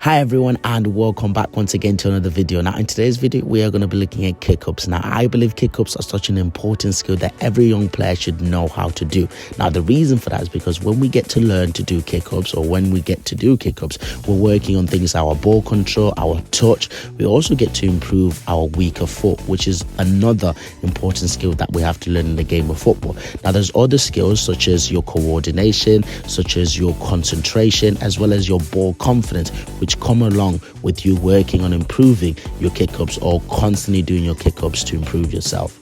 Hi everyone, and welcome back once again to another video. Now in today's video we are going to be looking at kick-ups. Now I believe kick-ups are such an important skill that every young player should know how to do. Now the reason for that is because when we get to learn to do kick-ups, or when we get to do kick-ups, we're working on things like our ball control, our touch. We also get to improve our weaker foot, which is another important skill that we have to learn in the game of football. Now there's other skills such as your coordination, such as your concentration, as well as your ball confidence, which come along with you working on improving your kick-ups or constantly doing your kick-ups to improve yourself.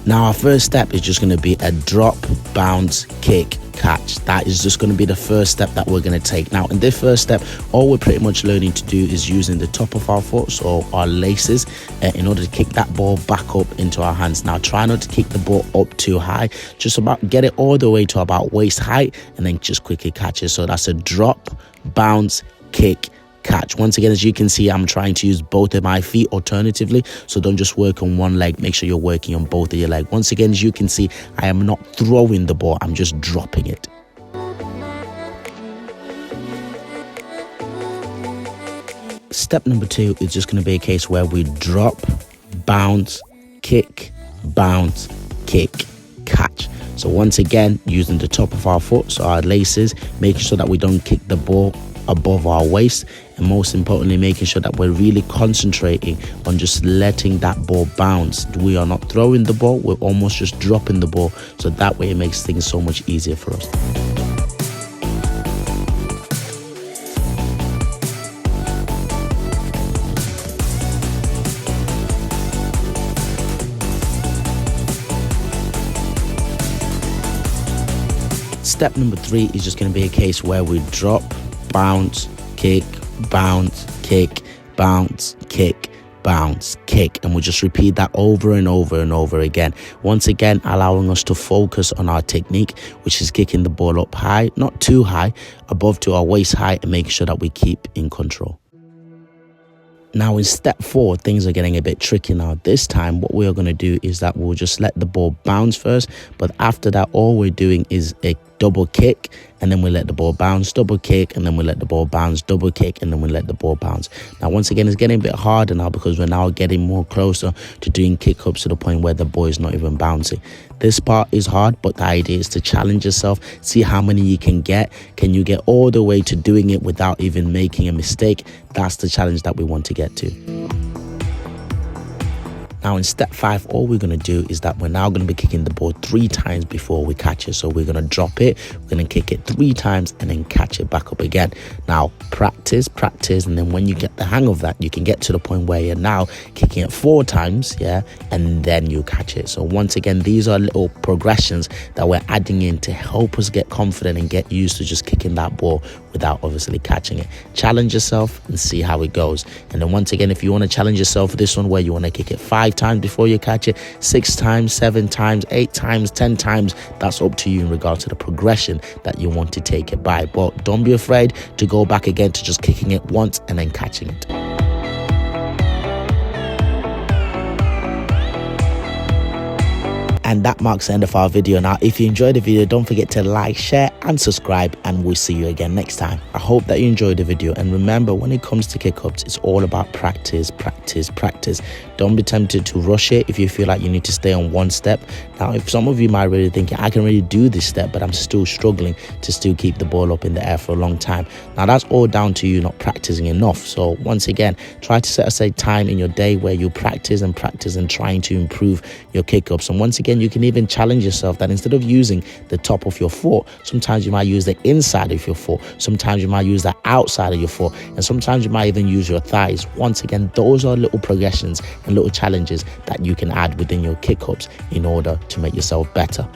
Now our first step is just going to be a drop, bounce, kick, catch. That is just going to be the first step that we're going to take. Now in this first step, all we're pretty much learning to do is using the top of our foot, so our laces, in order to kick that ball back up into our hands. Now try not to kick the ball up too high, just about get it all the way to about waist height and then just quickly catch it. So that's a drop, bounce, kick, catch. Once again, as you can see, I'm trying to use both of my feet alternatively, so don't just work on one leg, make sure you're working on both of your legs. Once again, as you can see, I am not throwing the ball, I'm just dropping it. Step number 2 is just going to be a case where we drop, bounce, kick, catch. So once again, using the top of our foot, so our laces, making sure that we don't kick the ball above our waist, and most importantly making sure that we're really concentrating on just letting that ball bounce. We are not throwing the ball, we're almost just dropping the ball, so that way it makes things so much easier for us. Step number 3 is just going to be a case where we drop, bounce, kick, bounce, kick, bounce, kick, bounce, kick, and we'll just repeat that over and over and over again. Once again, allowing us to focus on our technique, which is kicking the ball up high, not too high, above to our waist height, and making sure that we keep in control. Now in step 4, things are getting a bit tricky. Now this time what we are going to do is that we'll just let the ball bounce first, but after that all we're doing is a double kick, and then we let the ball bounce, double kick, and then we let the ball bounce, double kick, and then we let the ball bounce. Now once again, it's getting a bit harder now because we're now getting more closer to doing kick-ups to the point where the ball is not even bouncing. This part is hard, but the idea is to challenge yourself, see how many you can get. Can you get all the way to doing it without even making a mistake? That's the challenge that we want to get to. Now in step 5, all we're going to do is that we're now going to be kicking the ball 3 times before we catch it. So we're going to drop it, we're going to kick it 3 times and then catch it back up again. Now practice, and then when you get the hang of that, you can get to the point where you're now kicking it 4 times, and then you catch it. So once again, these are little progressions that we're adding in to help us get confident and get used to just kicking that ball without obviously catching it. Challenge yourself and see how it goes. And then once again, if you want to challenge yourself for this one where you want to kick it 5 times before you catch it, 6 times, 7 times, 8 times, 10 times, that's up to you in regards to the progression that you want to take it by. But don't be afraid to go back again to just kicking it once and then catching it. And that marks the end of our video. Now if you enjoyed the video, don't forget to like, share and subscribe, and we'll see you again next time. I hope that you enjoyed the video, and remember, when it comes to kick-ups, it's all about practice. Don't be tempted to rush it if you feel like you need to stay on one step. Now if some of you might really think, I can really do this step, but I'm still struggling to still keep the ball up in the air for a long time. Now that's all down to you not practicing enough. So once again, try to set aside time in your day where you practice and trying to improve your kick-ups. And once again, you can even challenge yourself that instead of using the top of your foot, sometimes you might use the inside of your foot, sometimes you might use the outside of your foot, and sometimes you might even use your thighs. Once again, those are little progressions and little challenges that you can add within your kick-ups in order to make yourself better.